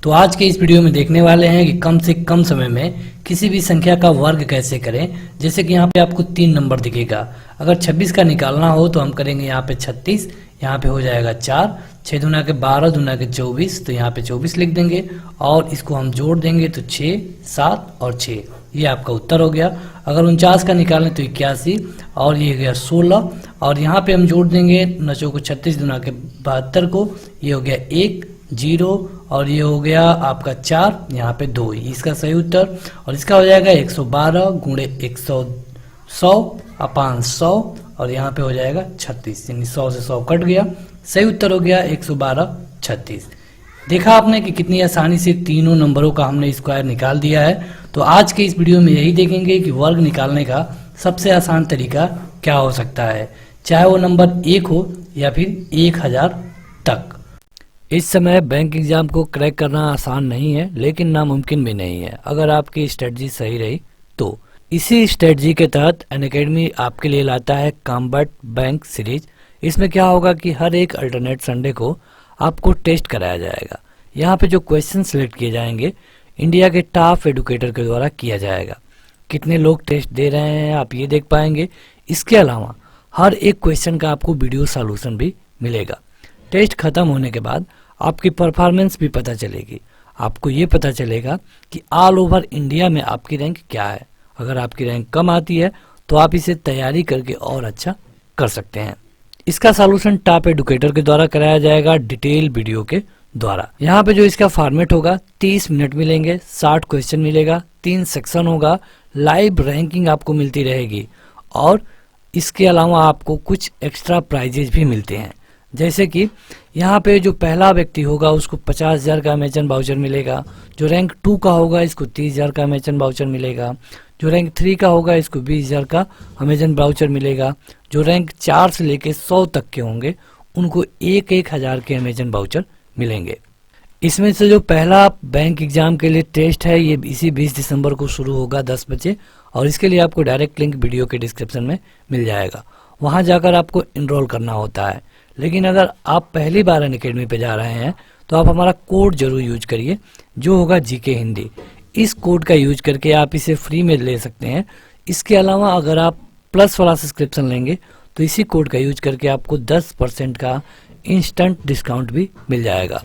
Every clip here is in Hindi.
तो आज के इस वीडियो में देखने वाले हैं कि कम से कम समय में किसी भी संख्या का वर्ग कैसे करें। जैसे कि यहाँ पे आपको 3 नंबर दिखेगा। अगर 26 का निकालना हो तो हम करेंगे यहाँ पे 36, यहाँ पे हो जाएगा 4, 6 दूना के 12, दूना के 24, तो यहाँ पे 24 लिख देंगे और इसको हम जोड़ देंगे तो 6, 7 और 6, ये आपका उत्तर हो गया। अगर 49 का निकालें तो 81 और ये हो गया 16 और यहाँ पे हम जोड़ देंगे 9 को 36, दूना के 72 को, ये हो गया 1, 0 और ये हो गया आपका 4, यहाँ पे 2, इसका सही उत्तर। और इसका हो जाएगा 112 गुणे 100 अपान 100 और यहाँ पे हो जाएगा 36, यानी 100 से 100 कट गया, सही उत्तर हो गया 112 36। देखा आपने कि कितनी आसानी से तीनों नंबरों का हमने स्क्वायर निकाल दिया है। तो आज के इस वीडियो में यही देखेंगे कि वर्ग निकालने का सबसे आसान तरीका क्या हो सकता है, चाहे वो नंबर 1 हो या फिर 1000 तक। इस समय बैंक एग्जाम को क्रैक करना आसान नहीं है, लेकिन नामुमकिन भी नहीं है अगर आपकी स्ट्रेटजी सही रही तो। इसी स्ट्रेटजी के तहत अनअकैडमी आपके लिए लाता है कॉम्बैट बैंक सीरीज। इसमें क्या होगा कि हर एक अल्टरनेट संडे को आपको टेस्ट कराया जाएगा। यहाँ पे जो क्वेश्चन सिलेक्ट किए जाएंगे इंडिया के टॉप एडुकेटर के द्वारा किया जाएगा। कितने लोग टेस्ट दे रहे हैं आप ये देख पाएंगे। इसके अलावा हर एक क्वेश्चन का आपको वीडियो सॉल्यूशन भी मिलेगा। टेस्ट खत्म होने के बाद आपकी परफॉर्मेंस भी पता चलेगी। आपको ये पता चलेगा कि ऑल ओवर इंडिया में आपकी रैंक क्या है। अगर आपकी रैंक कम आती है तो आप इसे तैयारी करके और अच्छा कर सकते हैं। इसका सॉल्यूशन टॉप एडुकेटर के द्वारा कराया जाएगा डिटेल वीडियो के द्वारा। यहाँ पे जो इसका फॉर्मेट होगा 30 मिनट मिलेंगे, 60 क्वेश्चन मिलेगा, 3 सेक्शन होगा, लाइव रैंकिंग आपको मिलती रहेगी और इसके अलावा आपको कुछ एक्स्ट्रा प्राइजेज भी मिलते हैं। जैसे कि यहाँ पे जो पहला व्यक्ति होगा उसको 50,000 का अमेजन वाउचर मिलेगा, जो रैंक 2 का होगा इसको 30,000 का अमेजन वाउचर मिलेगा, जो रैंक 3 का होगा इसको 20,000 का अमेजन वाउचर मिलेगा, जो रैंक 4 से लेके 100 तक के होंगे उनको 1,000 के अमेजन वाउचर मिलेंगे। इसमें से जो पहला बैंक एग्जाम के लिए टेस्ट है ये इसी 20 दिसंबर को शुरू होगा 10 बजे और इसके लिए आपको डायरेक्ट लिंक वीडियो के डिस्क्रिप्शन में मिल जाएगा। वहाँ जाकर आपको इनरोल करना होता है। लेकिन अगर आप पहली बार अनअकैडमी पे जा रहे हैं तो आप हमारा कोड जरूर यूज करिए जो होगा जीके हिंदी। इस कोड का यूज करके आप इसे फ्री में ले सकते हैं। इसके अलावा अगर आप प्लस वाला सब्सक्रिप्शन लेंगे तो इसी कोड का यूज करके आपको 10% का इंस्टेंट डिस्काउंट भी मिल जाएगा।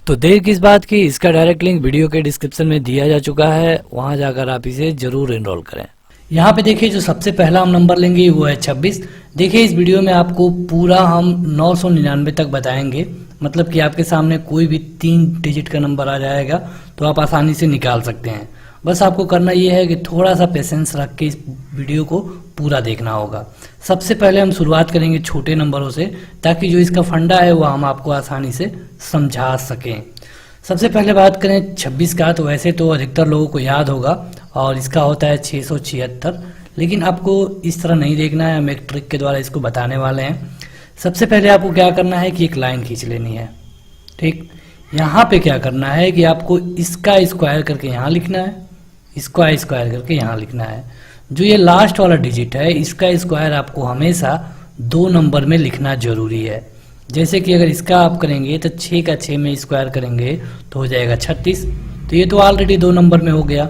तो देर किस बात की, इसका डायरेक्ट लिंक वीडियो के डिस्क्रिप्शन में दिया जा चुका है, वहां जाकर आप इसे जरूर एनरोल करें। यहाँ पे देखिए जो सबसे पहला हम नंबर लेंगे वो है 26। देखिए इस वीडियो में आपको पूरा हम 999 तक बताएंगे, मतलब कि आपके सामने कोई भी 3 डिजिट का नंबर आ जाएगा तो आप आसानी से निकाल सकते हैं। बस आपको करना ये है कि थोड़ा सा पेशेंस रख के इस वीडियो को पूरा देखना होगा। सबसे पहले हम शुरुआत करेंगे छोटे नंबरों से ताकि जो इसका फंडा है वह हम आपको आसानी से समझा सकें। सबसे पहले बात करें 26 का, तो वैसे तो अधिकतर लोगों को याद होगा और इसका होता है 676, लेकिन आपको इस तरह नहीं देखना है, हम एक ट्रिक के द्वारा इसको बताने वाले हैं। सबसे पहले आपको क्या करना है कि एक लाइन खींच लेनी है। ठीक, यहाँ पे क्या करना है कि आपको इसका स्क्वायर करके यहाँ लिखना है, इसका स्क्वायर करके यहाँ लिखना है। जो ये लास्ट वाला डिजिट है इसका स्क्वायर आपको हमेशा 2 नंबर में लिखना जरूरी है। जैसे कि अगर इसका आप करेंगे तो 6 का 6 में स्क्वायर करेंगे तो हो जाएगा 36, तो ये तो ऑलरेडी 2 नंबर में हो गया,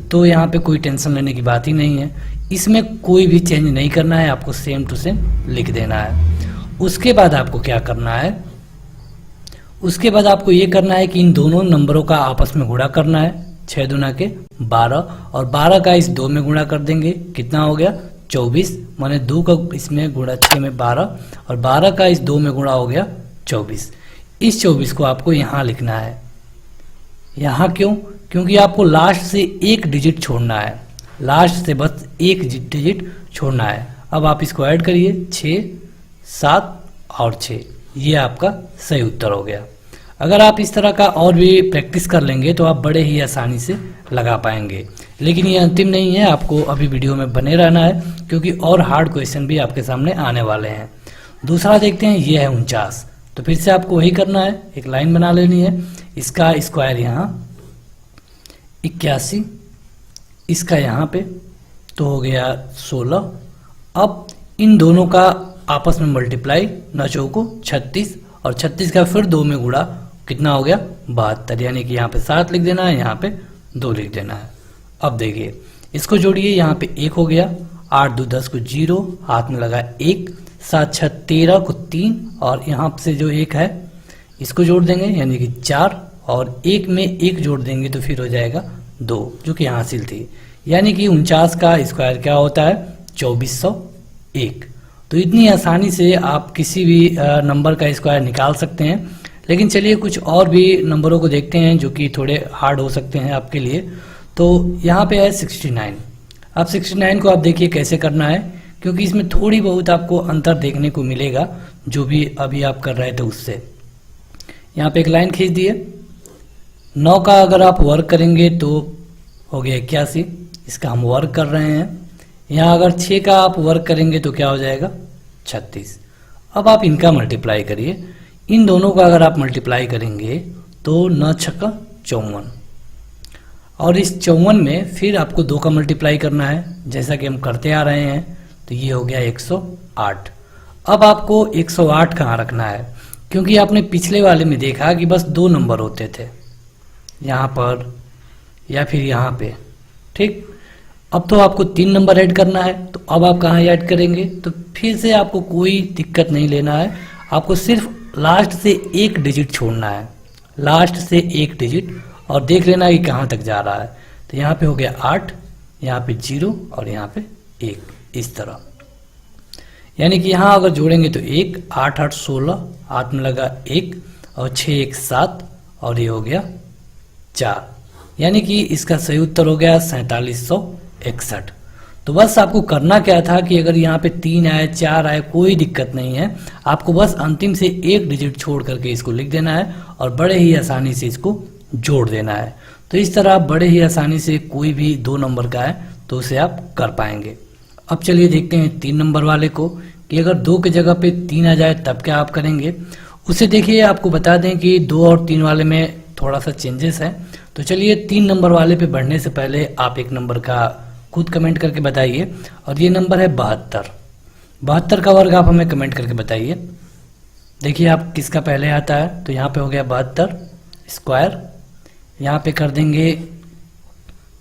तो यहाँ पे कोई टेंशन लेने की बात ही नहीं है। इसमें कोई भी चेंज नहीं करना है, आपको सेम टू सेम लिख देना है। उसके बाद आपको क्या करना है, उसके बाद आपको ये करना है कि इन दोनों नंबरों का आपस में गुणा करना है। 6 दूना के 12 और 12 का इस 2 में गुणा कर देंगे, कितना हो गया 24, माने 2 का इसमें गुणा 6 में 12 और 12 का इस 2 में गुणा हो गया 24। इस 24 को आपको यहाँ लिखना है। यहाँ क्यों? क्योंकि आपको लास्ट से एक डिजिट छोड़ना है, लास्ट से बस एक डिजिट छोड़ना है। अब आप इसको ऐड करिए, 6, 7 और 6, ये आपका सही उत्तर हो गया। अगर आप इस तरह का और भी प्रैक्टिस कर लेंगे तो आप बड़े ही आसानी से लगा पाएंगे। लेकिन ये अंतिम नहीं है, आपको अभी वीडियो में बने रहना है क्योंकि और हार्ड क्वेश्चन भी आपके सामने आने वाले हैं। दूसरा देखते हैं, ये है 49। तो फिर से आपको वही करना है, एक लाइन बना लेनी है, इसका स्क्वायर यहाँ 81, इसका यहाँ पे तो हो गया 16। अब इन दोनों का आपस में मल्टीप्लाई, 9 चौको 36 और 36 का फिर 2 में गुणा कितना हो गया 72, यानी कि यहाँ पे 7 लिख देना है, यहाँ पे 2 लिख देना है। अब देखिए इसको जोड़िए, यहाँ पे 1 हो गया, 8 2 10 को 0, हाथ में लगा 1, 7 6 13 को 3, और यहाँ से जो 1 है इसको जोड़ देंगे यानी कि 4, और 1 में 1 जोड़ देंगे तो फिर हो जाएगा 2, जो कि हासिल थी। यानी कि 49 का स्क्वायर क्या होता है 2401। तो इतनी आसानी से आप किसी भी नंबर का स्क्वायर निकाल सकते हैं। लेकिन चलिए कुछ और भी नंबरों को देखते हैं जो कि थोड़े हार्ड हो सकते हैं आपके लिए। तो यहाँ पे है 69। अब 69 को आप देखिए कैसे करना है, क्योंकि इसमें थोड़ी बहुत आपको अंतर देखने को मिलेगा जो भी अभी आप कर रहे थे उससे। यहाँ पे एक लाइन खींच दिए, 9 का अगर आप वर्क करेंगे तो हो गया 81, इसका हम वर्क कर रहे हैं। यहाँ अगर 6 का आप वर्क करेंगे तो क्या हो जाएगा 36। अब आप इनका मल्टीप्लाई करिए, इन दोनों का अगर आप मल्टीप्लाई करेंगे तो 9 छक्का 54, और इस 54 में फिर आपको 2 का मल्टीप्लाई करना है जैसा कि हम करते आ रहे हैं, तो ये हो गया 108। अब आपको 108 कहाँ रखना है, क्योंकि आपने पिछले वाले में देखा कि बस 2 नंबर होते थे, यहाँ पर या फिर यहाँ पे, ठीक। अब तो आपको 3 नंबर ऐड करना है, तो अब आप कहाँ ऐड करेंगे, तो फिर से आपको कोई दिक्कत नहीं लेना है, आपको सिर्फ लास्ट से 1 डिजिट छोड़ना है, लास्ट से 1 डिजिट, और देख लेना कि कहाँ तक जा रहा है। तो यहाँ पे हो गया 8, यहाँ पे 0 और यहाँ पे 1, इस तरह। यानी कि यहाँ अगर जोड़ेंगे तो 1, 8 8 16, हाथ में लगा 1, और 6 1 7, और ये हो गया 4, यानी कि इसका सही उत्तर हो गया 4761। तो बस आपको करना क्या था कि अगर यहाँ पे 3 आए 4 आए कोई दिक्कत नहीं है, आपको बस अंतिम से 1 डिजिट छोड़ करके इसको लिख देना है और बड़े ही आसानी से इसको जोड़ देना है। तो इस तरह आप बड़े ही आसानी से कोई भी 2 नंबर का है तो उसे आप कर पाएंगे। अब चलिए देखते हैं 3 नंबर वाले को, कि अगर 2 की जगह पे 3 आ जाए तब क्या आप करेंगे। उसे देखिए, आपको बता दें कि 2 और 3 वाले में थोड़ा सा चेंजेस है। तो चलिए 3 नंबर वाले पे बढ़ने से पहले आप एक नंबर का खुद कमेंट करके बताइए, और ये नंबर है 72। 72 का वर्ग आप हमें कमेंट करके बताइए। देखिए आप किसका पहले आता है, तो यहाँ पे हो गया 72 स्क्वायर, यहाँ पे कर देंगे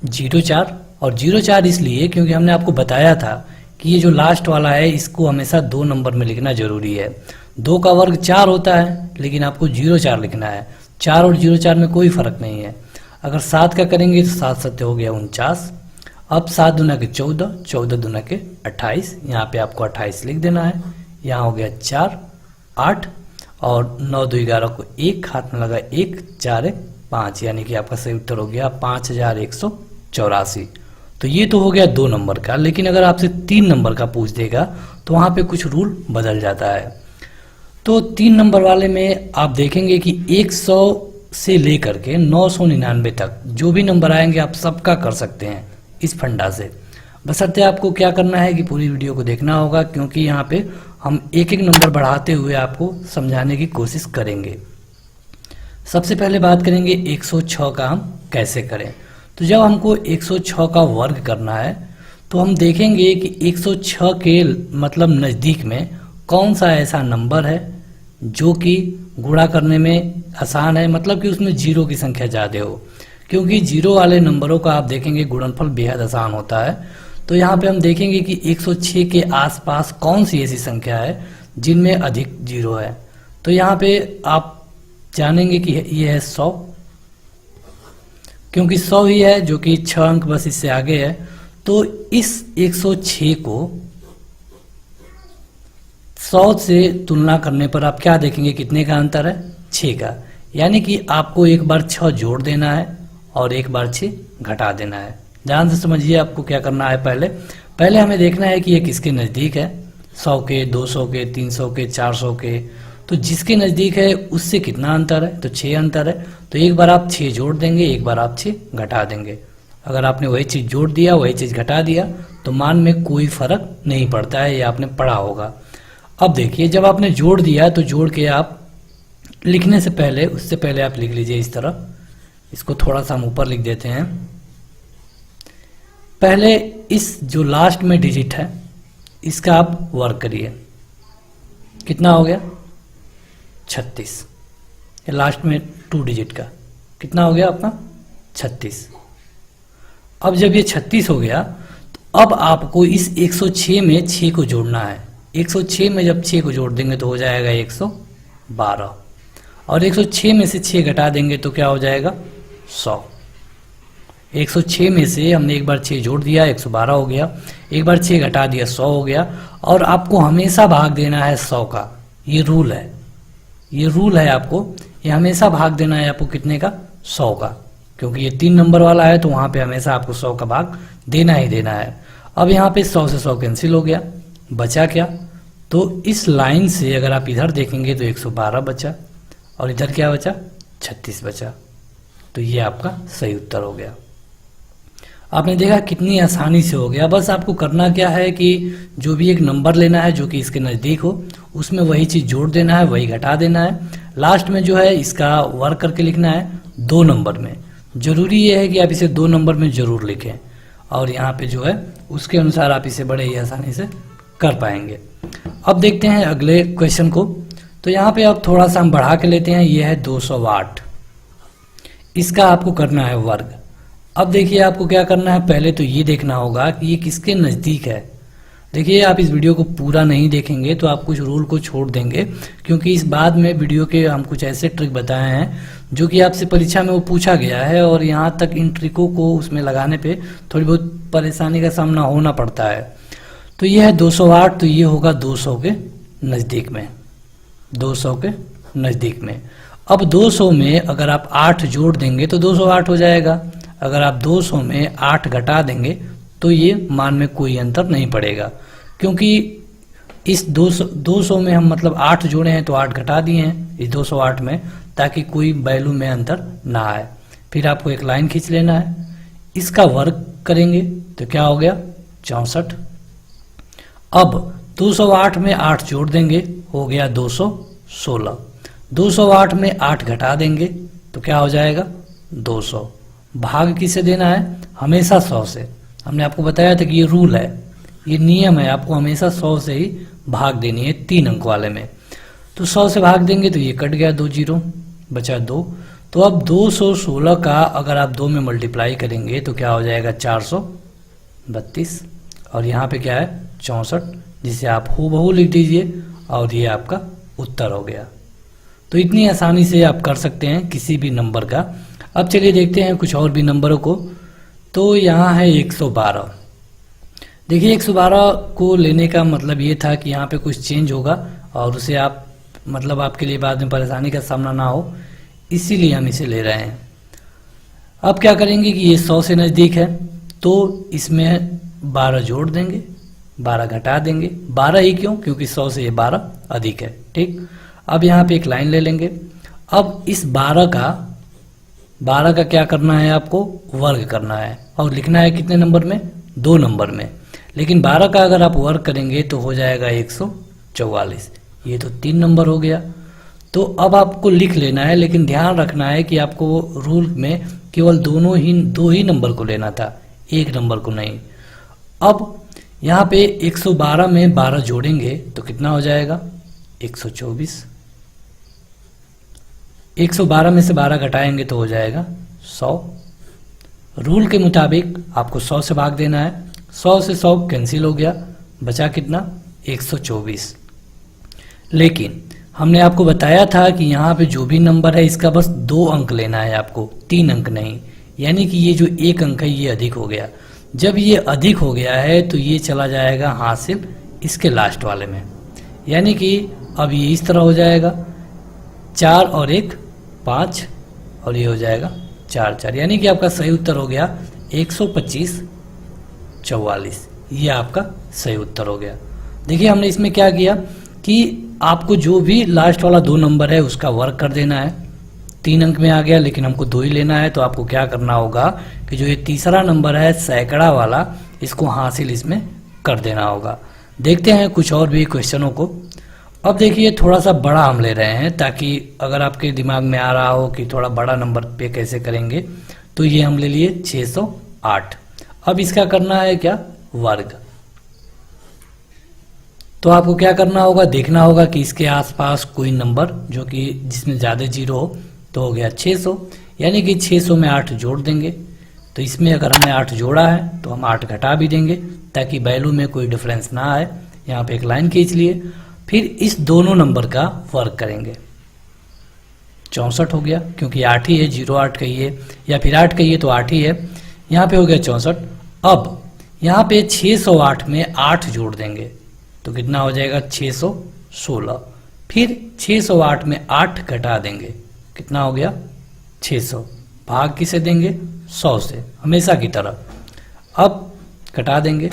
04, और 04 इसलिए क्योंकि हमने आपको बताया था कि ये जो लास्ट वाला है इसको हमेशा 2 नंबर में लिखना जरूरी है। 2 का वर्ग 4 होता है, लेकिन आपको 04 लिखना है। 4 और 04 में कोई फर्क नहीं है। अगर 7 का करेंगे तो 7 7 हो गया 49। अब 7 दूना के 14, 14 दूना के 28, यहाँ पे आपको 28 लिख देना है। यहाँ हो गया 4 8, और 9 2 11 को 1, हाथ में लगा 1, 4 1 5, यानी कि आपका सही उत्तर हो गया 5184। तो ये तो हो गया 2 नंबर का। लेकिन अगर आपसे 3 नंबर का पूछ देगा तो वहाँ पे कुछ रूल बदल जाता है। तो 3 नंबर वाले में आप देखेंगे कि 100 से लेकर के 999 तक जो भी नंबर आएंगे आप सबका कर सकते हैं इस फंडा से। बशर्ते आपको क्या करना है कि पूरी वीडियो को देखना होगा, क्योंकि यहाँ पे हम एक एक नंबर बढ़ाते हुए आपको समझाने की कोशिश करेंगे। सबसे पहले बात करेंगे 106 का हम कैसे करें। तो जब हमको 106 का वर्ग करना है तो हम देखेंगे कि 106 के मतलब नज़दीक में कौन सा ऐसा नंबर है जो कि गुणा करने में आसान है, मतलब कि उसमें 0 की संख्या ज़्यादा हो। क्योंकि 0 वाले नंबरों का आप देखेंगे गुणनफल बेहद आसान होता है। तो यहाँ पे हम देखेंगे कि 106 के आसपास कौन सी ऐसी संख्या है जिनमें अधिक 0 है। तो यहाँ पे आप जानेंगे कि ये है 100, क्योंकि 100 ही है जो कि 6 अंक बस इससे आगे है। तो इस 106 को 100 से तुलना करने पर आप क्या देखेंगे, कितने का अंतर है 6 का। यानी कि आपको एक बार 6 जोड़ देना है और एक बार 6 घटा देना है। ध्यान से समझिए आपको क्या करना है। पहले हमें देखना है कि ये किसके नज़दीक है, 100 के, 200 के, 300 के, 400 के। तो जिसके नज़दीक है उससे कितना अंतर है, तो 6 अंतर है। तो एक बार आप 6 जोड़ देंगे, एक बार आप 6 घटा देंगे। अगर आपने वही चीज़ जोड़ दिया वही चीज़ घटा दिया तो मान में कोई फर्क नहीं पड़ता है, ये आपने पढ़ा होगा। अब देखिए जब आपने जोड़ दिया तो जोड़ के आप लिखने से पहले, उससे पहले आप लिख लीजिए इस तरह। इसको थोड़ा सा हम ऊपर लिख देते हैं। पहले इस जो लास्ट में डिजिट है इसका आप वर्क करिए, कितना हो गया 36। या लास्ट में 2 डिजिट का, कितना हो गया आपका 36। अब जब ये 36 हो गया तो अब आपको इस 106 में 6 को जोड़ना है। 106 में जब 6 को जोड़ देंगे तो हो जाएगा 112, और 106 में से 6 घटा देंगे तो क्या हो जाएगा 100। 106 में से हमने एक बार 6 जोड़ दिया 112 हो गया, एक बार 6 घटा दिया 100 हो गया, और आपको हमेशा भाग देना है 100 का। ये रूल है, ये रूल है आपको, ये हमेशा भाग देना है आपको कितने का 100 का, क्योंकि ये 3 नंबर वाला है तो वहाँ पे हमेशा आपको 100 का भाग देना ही देना है। अब यहाँ पे 100 से 100 कैंसिल हो गया, बचा क्या, तो इस लाइन से अगर आप इधर देखेंगे तो 112 बचा और इधर क्या बचा 36 बचा। तो ये आपका सही उत्तर हो गया। आपने देखा कितनी आसानी से हो गया। बस आपको करना क्या है कि जो भी एक नंबर लेना है जो कि इसके नज़दीक हो, उसमें वही चीज़ जोड़ देना है, वही घटा देना है। लास्ट में जो है इसका वर्क करके लिखना है 2 नंबर में। ज़रूरी ये है कि आप इसे 2 नंबर में ज़रूर लिखें, और यहाँ पे जो है उसके अनुसार आप इसे बड़े ही आसानी से कर पाएंगे। अब देखते हैं अगले क्वेश्चन को। तो यहाँ पे अब थोड़ा सा हम बढ़ा के लेते हैं। ये है 208, इसका आपको करना है वर्ग। अब देखिए आपको क्या करना है, पहले तो ये देखना होगा कि ये किसके नज़दीक है। देखिए आप इस वीडियो को पूरा नहीं देखेंगे तो आप कुछ रूल को छोड़ देंगे, क्योंकि इस बाद में वीडियो के हम कुछ ऐसे ट्रिक बताए हैं जो कि आपसे परीक्षा में वो पूछा गया है, और यहाँ तक इन ट्रिकों को उसमें लगाने पे थोड़ी बहुत परेशानी का सामना होना पड़ता है। तो ये है 208, तो ये होगा 200 के नज़दीक में, 200 के नज़दीक में। अब 200 में अगर आप 8 जोड़ देंगे तो 208 हो जाएगा। अगर आप 200 में 8 घटा देंगे तो ये मान में कोई अंतर नहीं पड़ेगा, क्योंकि इस 200 में हम मतलब 8 जोड़े हैं तो 8 घटा दिए हैं इस 208 में, ताकि कोई वैल्यू में अंतर ना आए। फिर आपको एक लाइन खींच लेना है, इसका वर्ग करेंगे तो क्या हो गया 64। अब 208 में 8 जोड़ देंगे हो गया 216। 208 में 8 घटा देंगे तो क्या हो जाएगा 200। भाग किसे देना है, हमेशा 100 से। हमने आपको बताया था कि ये रूल है, ये नियम है, आपको हमेशा 100 से ही भाग देनी है 3 अंक वाले में। तो 100 से भाग देंगे तो ये कट गया 2 जीरो, बचा 2। तो अब 216 का अगर आप 2 में मल्टीप्लाई करेंगे तो क्या हो जाएगा 432, और यहाँ पे क्या है 64, जिसे आप हूबहू लिख दीजिए और ये आपका उत्तर हो गया। तो इतनी आसानी से आप कर सकते हैं किसी भी नंबर का। अब चलिए देखते हैं कुछ और भी नंबरों को। तो यहाँ है 112। देखिए 112 को लेने का मतलब ये था कि यहाँ पे कुछ चेंज होगा और उसे आप मतलब आपके लिए बाद में परेशानी का सामना ना हो, इसीलिए हम इसे ले रहे हैं। अब क्या करेंगे कि ये 100 से नज़दीक है तो इसमें 12 जोड़ देंगे, 12 घटा देंगे। 12 ही क्यों, क्योंकि 100 से ये 12 अधिक है। ठीक, अब यहाँ पे एक लाइन ले लेंगे। अब इस 12 का क्या करना है, आपको वर्ग करना है और लिखना है कितने नंबर में 2 नंबर में। लेकिन 12 का अगर आप वर्ग करेंगे तो हो जाएगा 144, ये तो 3 नंबर हो गया। तो अब आपको लिख लेना है, लेकिन ध्यान रखना है कि आपको रूल में केवल 2 ही नंबर को लेना था, 1 नंबर को नहीं। अब यहाँ पे 112 में 12 जोड़ेंगे तो कितना हो जाएगा 124। 112 में से 12 घटाएंगे तो हो जाएगा 100। रूल के मुताबिक आपको 100 से भाग देना है। 100 से 100 कैंसिल हो गया, बचा कितना 124। लेकिन हमने आपको बताया था कि यहाँ पे जो भी नंबर है इसका बस 2 अंक लेना है आपको, 3 अंक नहीं। यानी कि ये जो 1 अंक है ये अधिक हो गया। जब ये अधिक हो गया है तो ये चला जाएगा हासिल इसके लास्ट वाले में, यानी कि अब ये इस तरह हो जाएगा 4 और 1 5, और ये हो जाएगा 4 4, यानी कि आपका सही उत्तर हो गया 125 44। ये आपका सही उत्तर हो गया। देखिए हमने इसमें क्या किया कि आपको जो भी लास्ट वाला 2 नंबर है उसका वर्ग कर देना है। 3 अंक में आ गया, लेकिन हमको 2 ही लेना है, तो आपको क्या करना होगा कि जो ये तीसरा नंबर है सैकड़ा वाला, इसको हासिल इसमें कर देना होगा। देखते हैं कुछ और भी क्वेश्चनों को। अब देखिए थोड़ा सा बड़ा हम ले रहे हैं, ताकि अगर आपके दिमाग में आ रहा हो कि थोड़ा बड़ा नंबर पे कैसे करेंगे, तो ये हम ले लिए 608। अब इसका करना है क्या वर्ग। तो आपको क्या करना होगा, देखना होगा कि इसके आसपास कोई नंबर जो कि जिसमें ज़्यादा जीरो हो, तो हो गया 600, यानी कि 600 में 8 जोड़ देंगे। तो इसमें अगर हमने 8 जोड़ा है तो हम 8 घटा भी देंगे ताकि वैल्यू में कोई डिफरेंस ना आए। यहाँ पे एक लाइन खींच लिए, फिर इस दोनों नंबर का वर्ग करेंगे। 64 हो गया, क्योंकि 8 ही है, 08 कहिए या फिर 8 कहिए तो 8 ही है। यहाँ पे हो गया 64। अब यहाँ पे 608 में 8 जोड़ देंगे तो कितना हो जाएगा 616। फिर 608 में 8 घटा देंगे, कितना हो गया 600। भाग किसे देंगे, 100 से, हमेशा की तरह। अब घटा देंगे।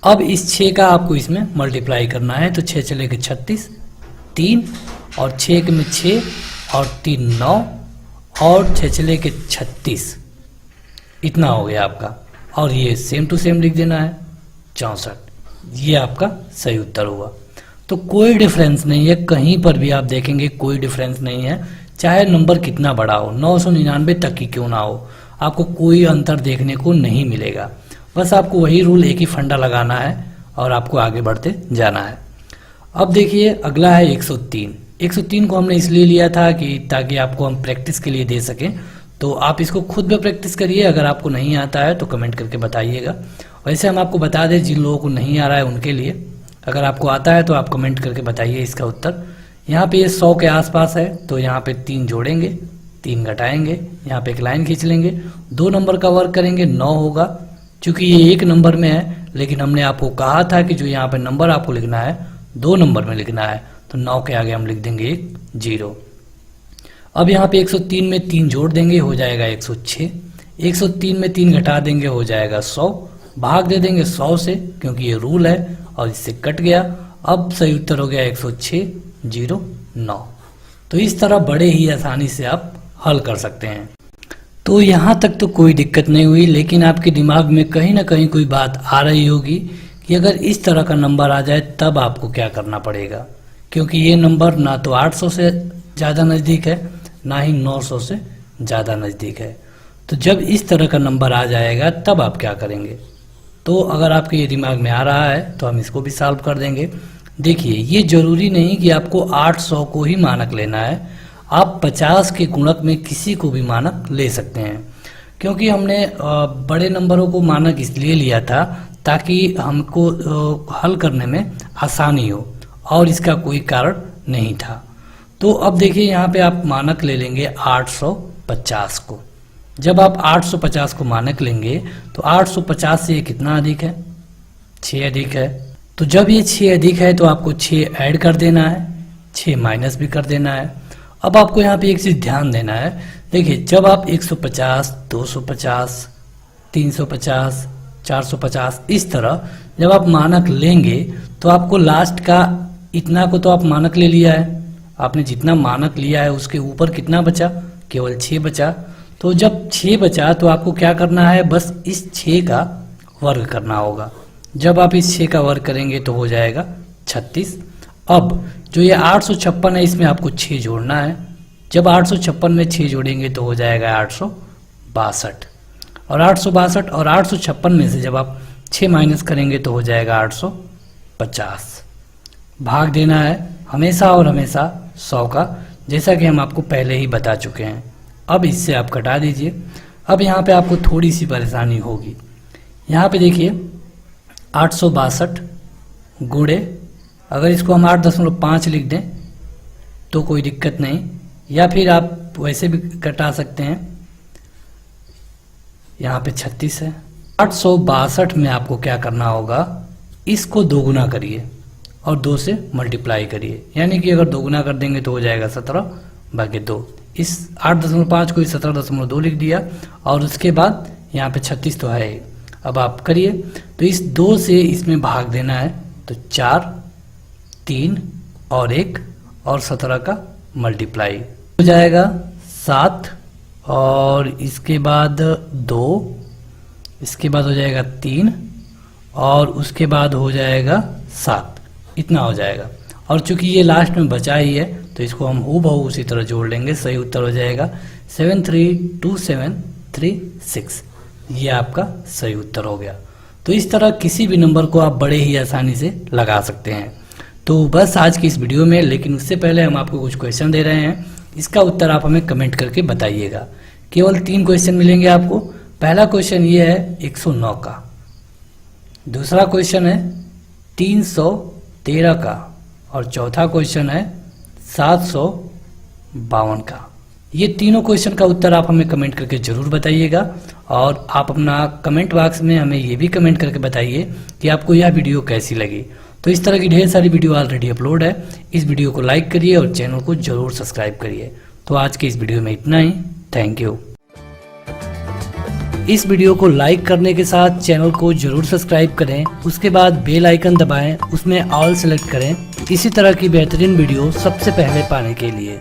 अब इस 6 का आपको इसमें मल्टीप्लाई करना है, तो 6 चले गए 36, 3 और 6 में 6 और 3 9 और 6 चले गए 36, इतना हो गया आपका। और ये सेम टू सेम लिख देना है 64। ये आपका सही उत्तर हुआ। तो कोई डिफरेंस नहीं है, कहीं पर भी आप देखेंगे कोई डिफरेंस नहीं है, चाहे नंबर कितना बड़ा हो, 999 तक की क्यों ना हो, आपको कोई अंतर देखने को नहीं मिलेगा। बस आपको वही रूल, एक ही फंडा लगाना है और आपको आगे बढ़ते जाना है। अब देखिए अगला है 103। 103 को हमने इसलिए लिया था कि ताकि आपको हम प्रैक्टिस के लिए दे सकें, तो आप इसको खुद भी प्रैक्टिस करिए। अगर आपको नहीं आता है तो कमेंट करके बताइएगा। वैसे हम आपको बता दें, जिन लोगों को नहीं आ रहा है उनके लिए, अगर आपको आता है तो आप कमेंट करके बताइए इसका उत्तर। यहाँ पे ये 100 के आसपास है, तो यहाँ पे 3 जोड़ेंगे, 3 घटाएंगे, यहाँ पे एक लाइन खींच लेंगे, 2 नंबर का वर्ग करेंगे, 9 होगा। चूंकि ये 1 नंबर में है, लेकिन हमने आपको कहा था कि जो यहाँ पे नंबर आपको लिखना है 2 नंबर में लिखना है, तो 9 के आगे हम लिख देंगे 1 0। अब यहाँ पे 103 में 3 जोड़ देंगे, हो जाएगा 106। 103 में 3 घटा देंगे, हो जाएगा 100। भाग दे देंगे 100 से, क्योंकि ये रूल है, और इससे कट गया। अब सही उत्तर हो गया 106,09। तो इस तरह बड़े ही आसानी से आप हल कर सकते हैं। तो यहाँ तक तो कोई दिक्कत नहीं हुई, लेकिन आपके दिमाग में कहीं ना कहीं कोई बात आ रही होगी कि अगर इस तरह का नंबर आ जाए तब आपको क्या करना पड़ेगा, क्योंकि ये नंबर ना तो 800 से ज़्यादा नज़दीक है, ना ही 900 से ज़्यादा नज़दीक है। तो जब इस तरह का नंबर आ जाएगा तब आप क्या करेंगे। तो अगर आपके ये दिमाग में आ रहा है तो हम इसको भी सॉल्व कर देंगे। देखिए, ये ज़रूरी नहीं कि आपको 800 को ही मानक लेना है, आप 50 के गुणक में किसी को भी मानक ले सकते हैं। क्योंकि हमने बड़े नंबरों को मानक इसलिए लिया था ताकि हमको हल करने में आसानी हो, और इसका कोई कारण नहीं था। तो अब देखिए, यहाँ पे आप मानक ले लेंगे 850 को। जब आप 850 को मानक लेंगे तो 850 से ये कितना अधिक है, 6 अधिक है। तो जब ये 6 अधिक है तो आपको 6 ऐड कर देना है, 6 माइनस भी कर देना है। अब आपको यहाँ पे एक चीज़ ध्यान देना है। देखिए, जब आप 150, 250, 350, 450 इस तरह जब आप मानक लेंगे तो आपको लास्ट का इतना को तो आप मानक ले लिया है, आपने जितना मानक लिया है उसके ऊपर कितना बचा, केवल 6 बचा। तो जब 6 बचा तो आपको क्या करना है, बस इस 6 का वर्ग करना होगा। जब आप इस 6 का वर्ग करेंगे तो हो जाएगा 36। अब जो ये 856 है, इसमें आपको 6 जोड़ना है। जब 856 में 6 जोड़ेंगे तो हो जाएगा 862। और 862 और 856 में से जब आप 6 माइनस करेंगे तो हो जाएगा 850। भाग देना है हमेशा और हमेशा 100 का, जैसा कि हम आपको पहले ही बता चुके हैं। अब इससे आप कटा दीजिए। अब यहाँ पे आपको थोड़ी सी परेशानी होगी। यहाँ पे देखिए 862 गुणे, अगर इसको हम 8.5 लिख दें तो कोई दिक्कत नहीं, या फिर आप वैसे भी कटा सकते हैं। यहाँ पे 36 है। 862 में आपको क्या करना होगा, इसको दोगुना करिए और 2 से मल्टीप्लाई करिए, यानी कि अगर दोगुना कर देंगे तो हो जाएगा 17/2। इस 8.5 को 17.2 लिख दिया, और उसके बाद यहाँ पे 36 तो है। अब आप करिए, तो इस 2 से इसमें भाग देना है, तो 4, 3 और 1 और 17 का मल्टीप्लाई हो जाएगा 7, और इसके बाद 2, इसके बाद हो जाएगा 3 और उसके बाद हो जाएगा 7, इतना हो जाएगा। और चूंकि ये लास्ट में बचा ही है तो इसको हम हूबहू उसी तरह जोड़ लेंगे। सही उत्तर हो जाएगा 732,736। ये आपका सही उत्तर हो गया। तो इस तरह किसी भी नंबर को आप बड़े ही आसानी से लगा सकते हैं। तो बस आज की इस वीडियो में, लेकिन उससे पहले हम आपको कुछ क्वेश्चन दे रहे हैं, इसका उत्तर आप हमें कमेंट करके बताइएगा। केवल 3 क्वेश्चन मिलेंगे आपको। पहला क्वेश्चन ये है 109 का, दूसरा क्वेश्चन है 313 का और चौथा क्वेश्चन है 752 का। ये तीनों क्वेश्चन का उत्तर आप हमें कमेंट करके ज़रूर बताइएगा और आप अपना कमेंट बॉक्स में हमें ये भी कमेंट करके बताइए कि आपको यह वीडियो कैसी लगी। तो इस तरह की ढेर सारी वीडियो ऑलरेडी अपलोड है। इस वीडियो को लाइक करिए और चैनल को ज़रूर सब्सक्राइब करिए। तो आज के इस वीडियो में इतना ही। Thank you. इस वीडियो को लाइक करने के साथ चैनल को जरूर सब्सक्राइब करें, उसके बाद बेल आइकन दबाएं, उसमें ऑल सेलेक्ट करें इसी तरह की बेहतरीन वीडियो सबसे पहले पाने के लिए।